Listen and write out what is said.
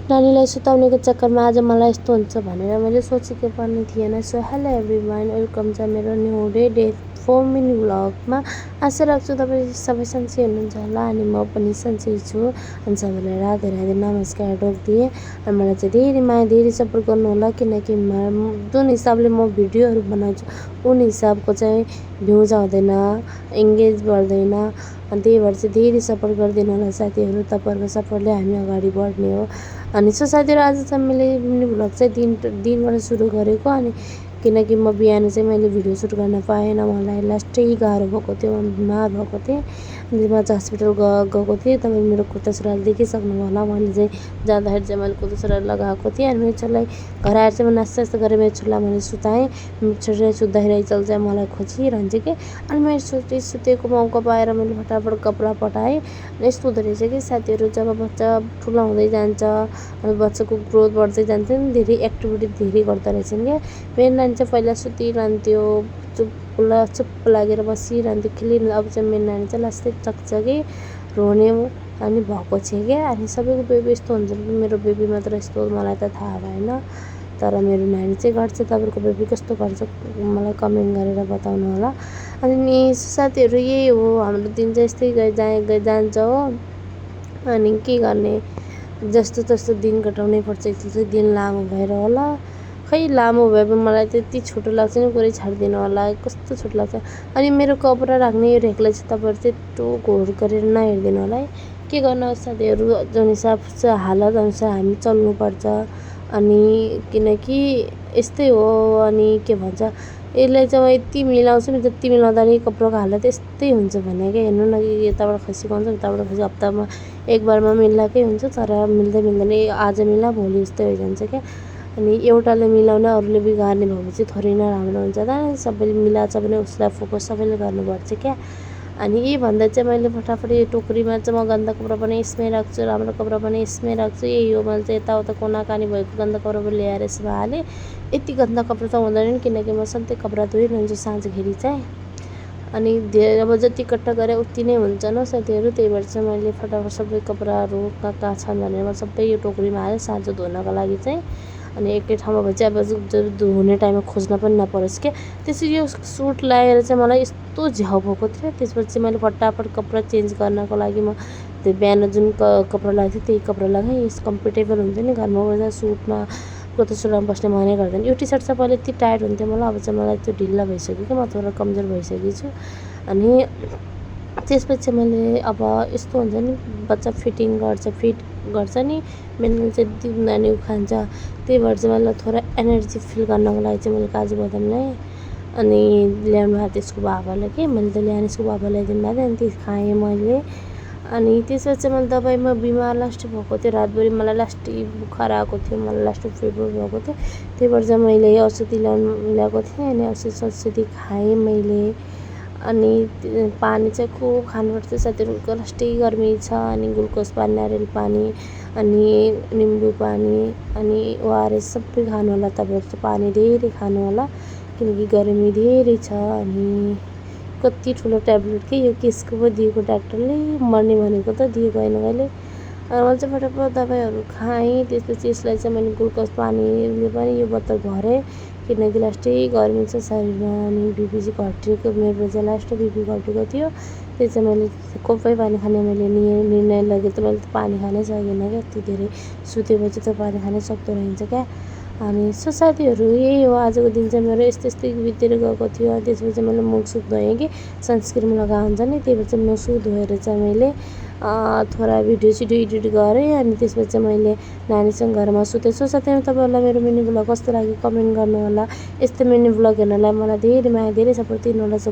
नानीलाई सुताउनेको चक्करमा आज मलाई यस्तो हुन्छ भनेर मैले सोचेको पनि थिएन। सो हेलो एभ्रिवान, वेलकम छ मेरो न्यू डे 4 मिनी भ्लगमा। आशा राख्छु तपाईँ सबै सन्चै हुनुहुन्छ होला अनि म पनि सन्चै छु। अनि सबैलाई राधे राधे नमस्कार टोकिदिएँ। अनि मलाई चाहिँ धेरै माया धेरै सपोर्ट गर्नु होला, किनकि जुन हिसाबले म भिडियोहरू बनाउँछु उन हिसाबको चाहिँ भ्युज आउँदैन, एङ्गेज बढ्दैन। अनि त्यही भएर चाहिँ धेरै सपोर्ट गरिदिनु होला साथीहरू। तपाईँहरूको सपोर्टले हामी अगाडि बढ्ने हो। अनि सो साथीहरू, आज चाहिँ मैले मिनी भ्लग चाहिँ दिनबाट सुरु गरेको। अनि किनकि म बिहान चाहिँ मैले भिडियो सुट गर्न पाएन, मलाई लास्टै गाह्रो भएको थियो, म बिमार भएको थिएँ। अनि म चाहिँ हस्पिटल गएको थिएँ। तपाईँ मेरो कुर्ता सुरुवाल देखिसक्नु होला। मैले चाहिँ जाँदाखेरि चाहिँ मैले कुर्ता सुरुवाल लगाएको थिएँ। अनि मेरो छोरालाई घर आएर चाहिँ म नास्ता गरेँ। मेरो छोरालाई मैले सुताएँ। छोरीलाई सुत्दाखेरि चल चाहिँ मलाई खोजिरहन्छ कि। अनि मेरो छोरी सुतेको मौका पाएर मैले फटाफट कपडा पठाएँ। अनि यस्तो हुँदो रहेछ कि साथीहरू, जब बच्चा ठुलो हुँदै जान्छ, अब बच्चाको ग्रोथ बढ्दै जान्छ नि, धेरै एक्टिभिटी धेरै गर्दो रहेछन् क्या। मेरो नानी चाहिँ पहिला सुतिरहन्थ्यो, चुप्प लागेर बसिरहन्थ्यो, खेलिरहन्थ्यो। अब चाहिँ मेरो नानी चाहिँ लास्टै चकचके रोने अनि भएको छ क्या। अनि सबैको बेबी यस्तो हुन्छ कि मेरो बेबी मात्र यस्तो मलाई त थाहा भएन, तर मेरो नानी चाहिँ गर्छ। तपाईँहरूको बेबी कस्तो गर्छ मलाई कमेन्ट गरेर बताउनु होला। अनि साथीहरू, यही हो हाम्रो दिन चाहिँ यस्तै जान्छ हो। अनि के गर्ने, जस्तो तस्तो दिन कटाउनै पर्छ। यस्तो चाहिँ दिन लामो भएर होला, खै लामो भए पनि मलाई त्यति छोटो लाग्छ नि, पुरै छाडिदिनु होला, कस्तो छोटो लाग्छ। अनि मेरो कपडा राख्ने यो रेकलाई चाहिँ तपाईँहरू चाहिँ यत्रो घोर गरेर नहेरिदिनु होला है। के गर्नु साथीहरू, जुन हिसाब चाहिँ हालत अनुसार हामी चल्नुपर्छ। अनि किनकि यस्तै हो। अनि के भन्छ, यसलाई चाहिँ म यति मिलाउँछु नि, जति मिलाउँदा नि कपडाको हालत यस्तै हुन्छ भने क्या। हेर्नु न, यताबाट खसिकाउँछ, उताबाट खसी, हप्तामा एक बारमा मिलाएकै हुन्छ, तर मिल्दैन। आज मिला भोलि यस्तै भइजान्छ क्या। अनि एउटाले मिलाउने अरूले बिगार्ने भएपछि थोरै न राम्रो हुन्छ त। सबैले मिलाएको छ भने उसलाई फोकस सबैले गर्नुपर्छ क्या। अनि यही भन्दा चाहिँ मैले फटाफट यो टोकरीमा चाहिँ म गन्दा कपडा पनि यसमै राख्छु, राम्रो कपडा पनि यसमै राख्छु। यही हो, मैले चाहिँ यताउता कोनाकानी भएको गन्दा कपडा पनि ल्याएर यसमा हालेँ। यति गन्दा कपडा त हुँदैन नि, किनकि म सधैँ कपडा धोइरहन्छु साँझखेरि चाहिँ। अनि धेरै अब जति कट्टा गरे उति नै हुन्छ न साथीहरू। त्यही भएर चाहिँ मैले फटाफट सबै कपडाहरू कहाँ छन् भनेर म सबै यो टोकरीमा हालेँ साँझो धुनको लागि चाहिँ। अनि एकै ठाउँमा भए चाहिँ अब जब धुने टाइममा खोज्न पनि नपरोस् क्या। त्यसरी यो सुट लगाएर चाहिँ मलाई यस्तो झ्याउ भएको थियो। त्यसपछि मैले फटाफट कपडा चेन्ज गर्नको लागि म त्यो बिहान जुन कपडा लगाएको थिएँ त्यही कपडा लगाएँ। यस कम्फर्टेबल हुन्छ नि घरमा बस्दा, सुटमा कुर्ता सुरुवालमा बस्ने मनै गर्दैन। यो टी सर्ट चाहिँ पहिला यति टाइट हुन्थ्यो मलाई, अब चाहिँ मलाई त्यो ढिल्ला भइसक्यो कि, म थोरै कमजोर भइसकेको छु। अनि त्यसपछि मैले अब यस्तो हुन्छ नि, बच्चा फिट गर्छ नि, मेन चाहिँ नानी खान्छ। त्यही भएर चाहिँ मलाई थोरै एनर्जी फिल गर्नको लागि चाहिँ मैले काजु बदाम ल्याएँ। अनि ल्याउनु भएको त्यसको बाबालाई कि मैले त ल्याएँ, यसको बाबा ल्याइदिनु भएको थियो। अनि त्यो खाएँ मैले। अनि त्यसपछि मैले दबाईमा बिमार लास्टै भएको थियो, रातभरि मलाई लास्टै बुखार आएको थियो, मलाई लास्टै फिभर भएको थियो। त्यही भएर चाहिँ मैले औषधि ल्याएको थिएँ। अनि औषधि खाएँ मैले। अनि पानी चाहिँ खुब खानुपर्छ साथीहरू, लास्टै गर्मी छ। अनि ग्लुकोज पानी, नारियल पानी, अनि निम्बु पानी, अनि ओआरएस सबै खानु होला तपाईँहरू चाहिँ। पानी धेरै खानु होला किनकि गर्मी धेरै छ। अनि कति ठुलो ट्याब्लेट के यो केसको पो दिएको डाक्टरले, मर्ने भनेको त दिएको होइन कहिले। अनि मैले चाहिँ फटाफट दबाईहरू खाएँ। त्यसपछि यसलाई चाहिँ मैले ग्लुकोज पानीले पनि यो बोतल भरेँ, किनकि लास्टै गर्मी छ शरीरमा। अनि बिपी चाहिँ घटेको, मेरो चाहिँ लास्ट बिपी घटेको थियो। त्यो चाहिँ मैले कोही पानी खाने मैले निर्णय लगेँ, त मैले त पानी खानै सकेन क्या। यति धेरै सुतेपछि त पानी खानै सक्दो रहन्छ क्या। अनि सो साथीहरू, यही हो आजको दिन चाहिँ मेरो यस्तै बितेर गएको थियो। त्यसपछि मैले मुखसुख धोएँ कि सनस्क्रिन लगाएको हुन्छ नि, त्यही भएर चाहिँ मुखसुख धोएर चाहिँ मैले थोडा भिडियो एडिट गरेँ। अनि त्यसपछि मैले नानीसँग घरमा सुतेँ। सो साथीहरू, तपाईँहरूलाई मेरो मिनी भ्लग कस्तो लाग्यो कमेन्ट गर्नु होला। यस्तो मिनी भ्लग हेर्नलाई मलाई धेरै माया धेरै सपोर्ट दिनु होला। सो